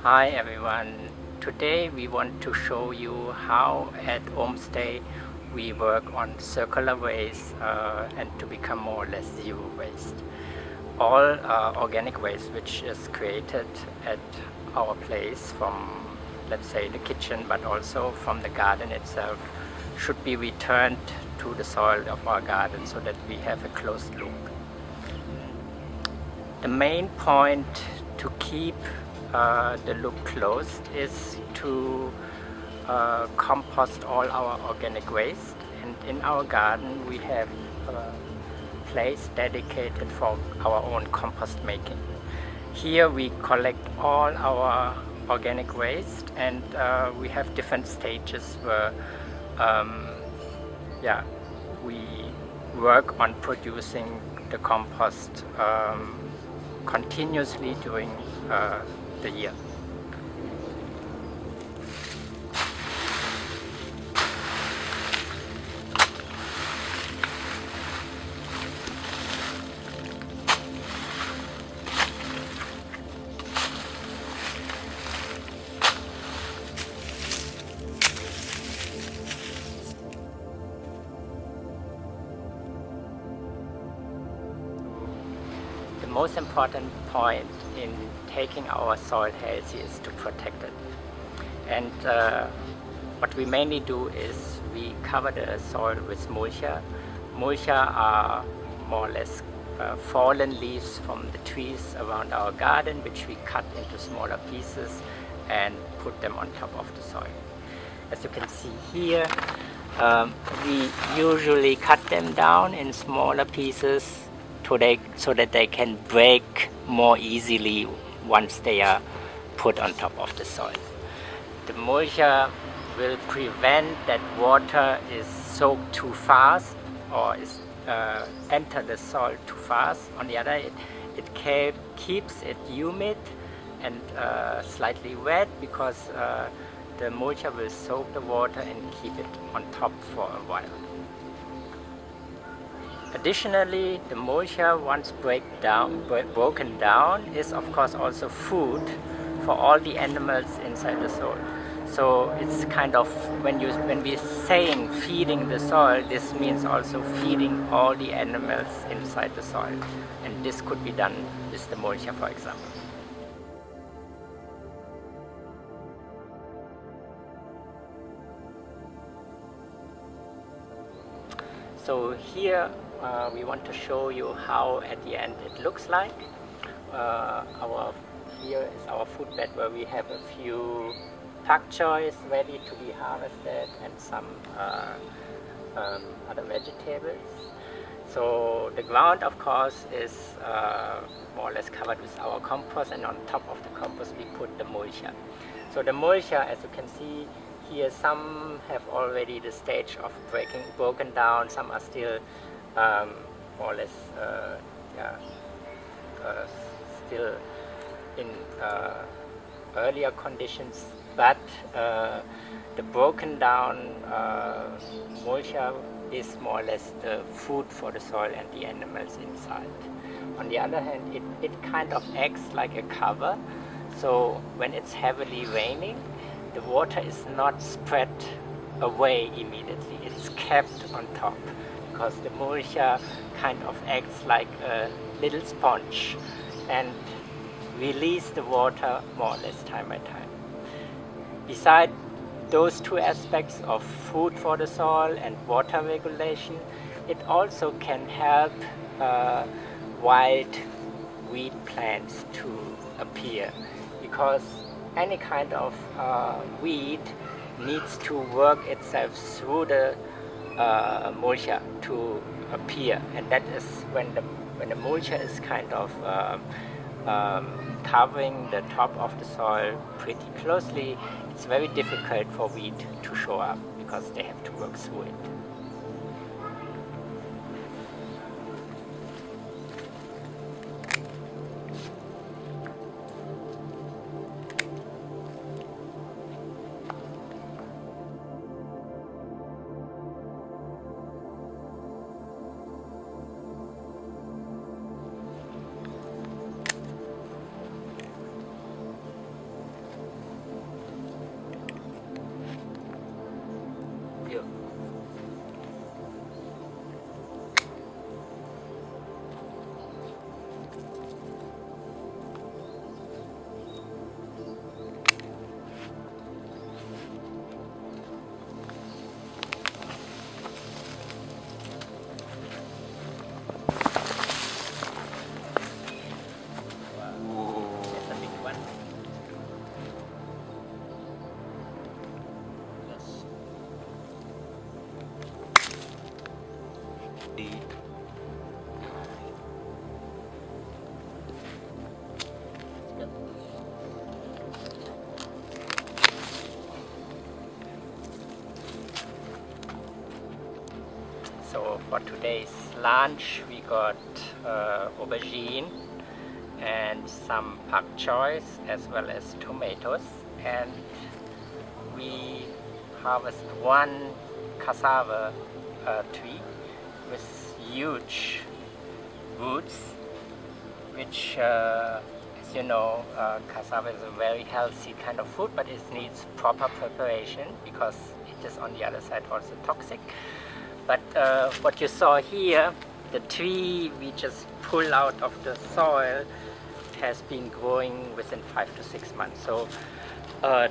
Hi everyone, today we want to show you how at ohmmstay we work on circular waste and to become more or less zero waste. All organic waste which is created at our place from, let's say, the kitchen, but also from the garden itself, should be returned to the soil of our garden so that we have a closed loop. The main point to keep the loop closed is to compost all our organic waste, and in our garden we have a place dedicated for our own compost making. Here we collect all our organic waste, and we have different stages where we work on producing the compost continuously during the year. The most important point in taking our soil healthy is to protect it. And what we mainly do is we cover the soil with mulch. Mulch are more or less fallen leaves from the trees around our garden, which we cut into smaller pieces and put them on top of the soil. As you can see here, we usually cut them down in smaller pieces so that they can break more easily once they are put on top of the soil. The mulch will prevent that water is soaked too fast or is enter the soil too fast. On the other, it keeps it humid and slightly wet, because the mulch will soak the water and keep it on top for a while. Additionally, the mulch, once broken down, is of course also food for all the animals inside the soil. So it's kind of, when we're saying feeding the soil, this means also feeding all the animals inside the soil. And this could be done with the mulch, for example. So here we want to show you how at the end it looks like. Here is our food bed where we have a few Pak Chois ready to be harvested and some other vegetables. So the ground, of course, is more or less covered with our compost, and on top of the compost we put the mulch. So the mulch, as you can see here, some have already the stage of broken down, some are still more or less still in earlier conditions, but the broken down mulch is more or less the food for the soil and the animals inside. On the other hand, it kind of acts like a cover, so when it's heavily raining, the water is not spread away immediately, it's kept on top, because the mulch kind of acts like a little sponge and release the water more or less time by time. Beside those two aspects of food for the soil and water regulation, it also can help wild weed plants to appear, because any kind of weed needs to work itself through the mulch to appear, and that is when the mulch is kind of covering the top of the soil pretty closely. It's very difficult for weed to show up because they have to work through it. So for today's lunch we got aubergine and some Pak Chois as well as tomatoes, and we harvest one cassava tree with huge roots, which as you know, cassava is a very healthy kind of food, but it needs proper preparation because it is on the other side also toxic. But what you saw here, the tree we just pull out of the soil has been growing within 5 to 6 months. So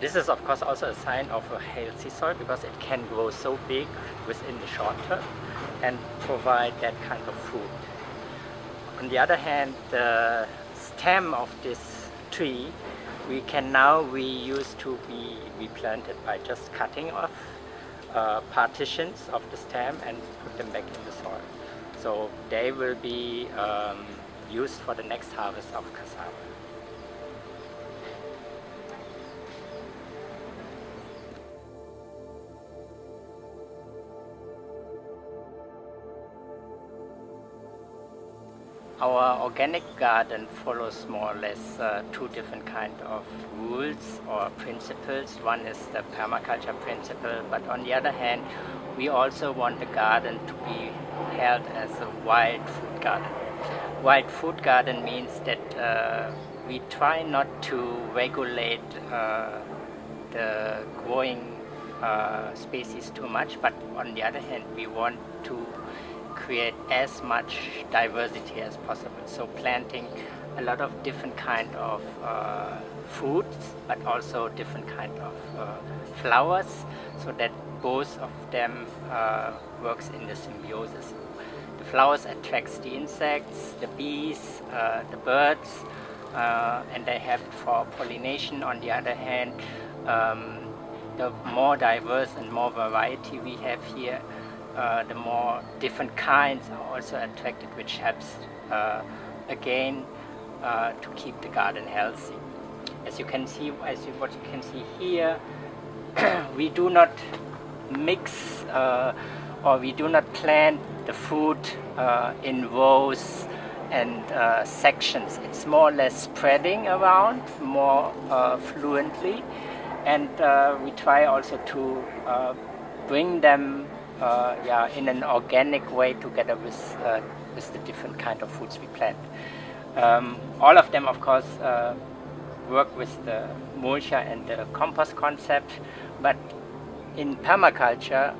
this is of course also a sign of a healthy soil, because it can grow so big within the short term and provide that kind of food. On the other hand, the stem of this tree we can now reuse to be replanted by just cutting off partitions of the stem and put them back in the soil. So they will be used for the next harvest of cassava. Our organic garden follows more or less two different kinds of rules or principles. One is the permaculture principle, but on the other hand, we also want the garden to be held as a wild food garden. Wild food garden means that we try not to regulate the growing species too much, but on the other hand, we want to create as much diversity as possible. So planting a lot of different kind of foods, but also different kind of flowers, so that both of them works in the symbiosis. The flowers attracts the insects, the bees, the birds, and they have it for pollination. On the other hand, the more diverse and more variety we have here, the more different kinds are also attracted, which helps again to keep the garden healthy. As you can see, what you can see here, we do not mix or we do not plant the food in rows and sections. It's more or less spreading around more fluently, and we try also to bring them in an organic way together with the different kind of foods we plant. All of them, of course, work with the mulch and the compost concept, but in permaculture,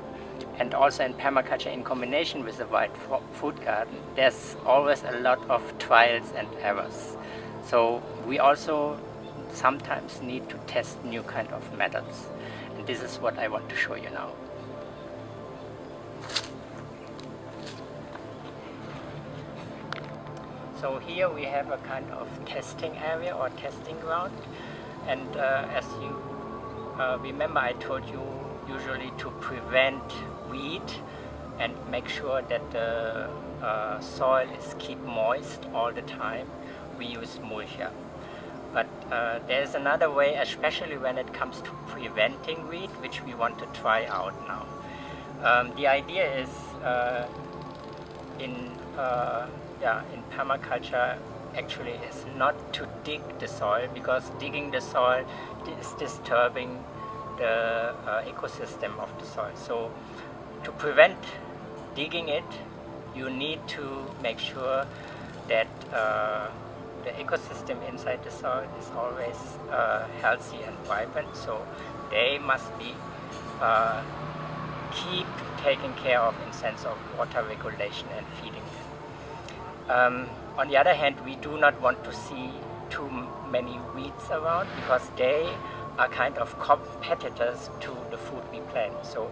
and also in permaculture in combination with the wild food garden, there's always a lot of trials and errors. So we also sometimes need to test new kind of methods, and this is what I want to show you now. So here we have a kind of testing area or testing ground, and as you remember, I told you usually to prevent weed and make sure that the soil is keep moist all the time, we use mulch. But there's another way, especially when it comes to preventing weed, which we want to try out now. The idea is in permaculture actually is not to dig the soil, because digging the soil is disturbing the ecosystem of the soil. So to prevent digging it, you need to make sure that the ecosystem inside the soil is always healthy and vibrant. So they must be keep taken care of in sense of water regulation and feeding them. On the other hand, we do not want to see too many weeds around, because they are kind of competitors to the food we plant. So,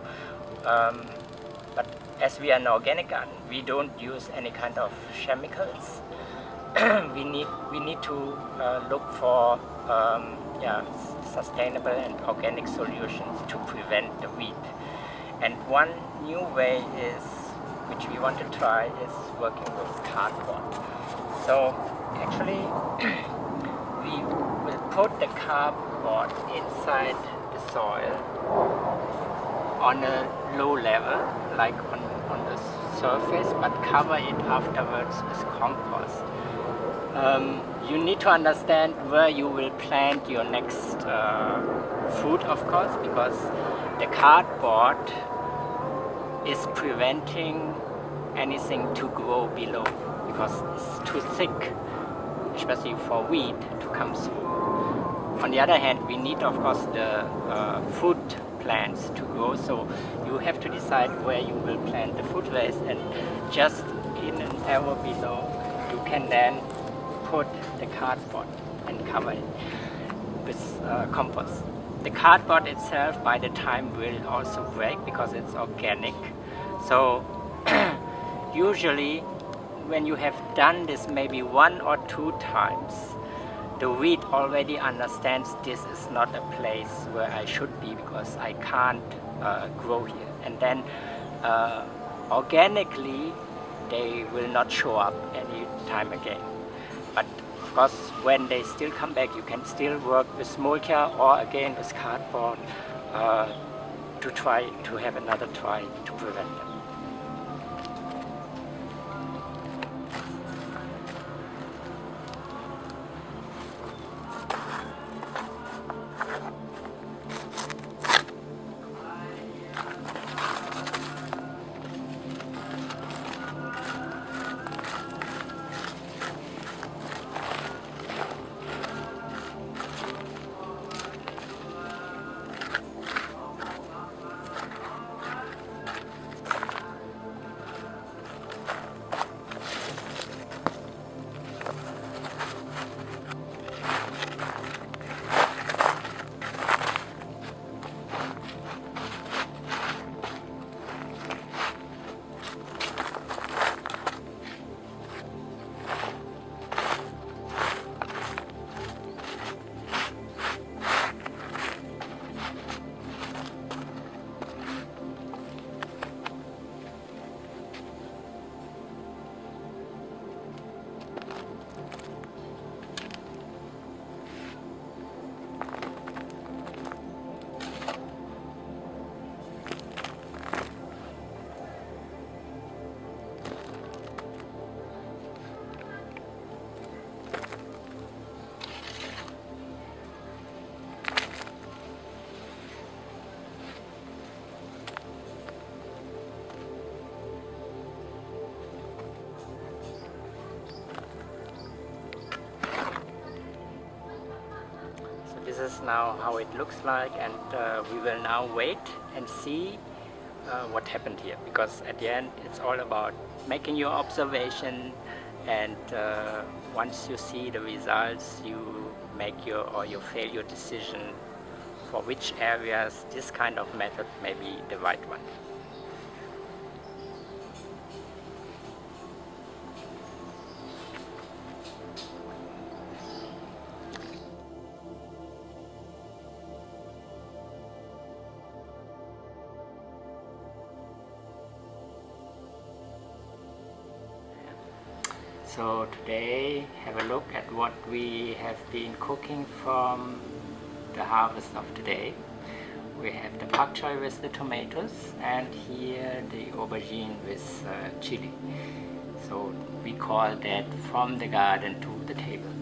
but as we are an organic garden, we don't use any kind of chemicals. we need to look for sustainable and organic solutions to prevent the weed. And one new way is, which we want to try, is working with cardboard. So actually we will put the cardboard inside the soil on a low level, like on the surface, but cover it afterwards with compost. You need to understand where you will plant your next food, of course, because the cardboard is preventing anything to grow below, because it's too thick, especially for weed to come through. On the other hand, we need, of course, the food plants to grow, so you have to decide where you will plant the food waste, and just in an area below you can then put the cardboard and cover it with compost. The cardboard itself by the time will also break because it's organic. So usually when you have done this maybe 1 or 2 times, the weed already understands this is not a place where I should be because I can't grow here. And then organically they will not show up any time again. But of course, when they still come back, you can still work with mulch or again with cardboard to try to have another try to prevent them. This is now how it looks like, and we will now wait and see what happened here, because at the end it's all about making your observation, and once you see the results you make your fail your decision for which areas this kind of method may be the right one. So today, have a look at what we have been cooking from the harvest of today. We have the Pak Chois with the tomatoes, and here the aubergine with chili. So we call that from the garden to the table.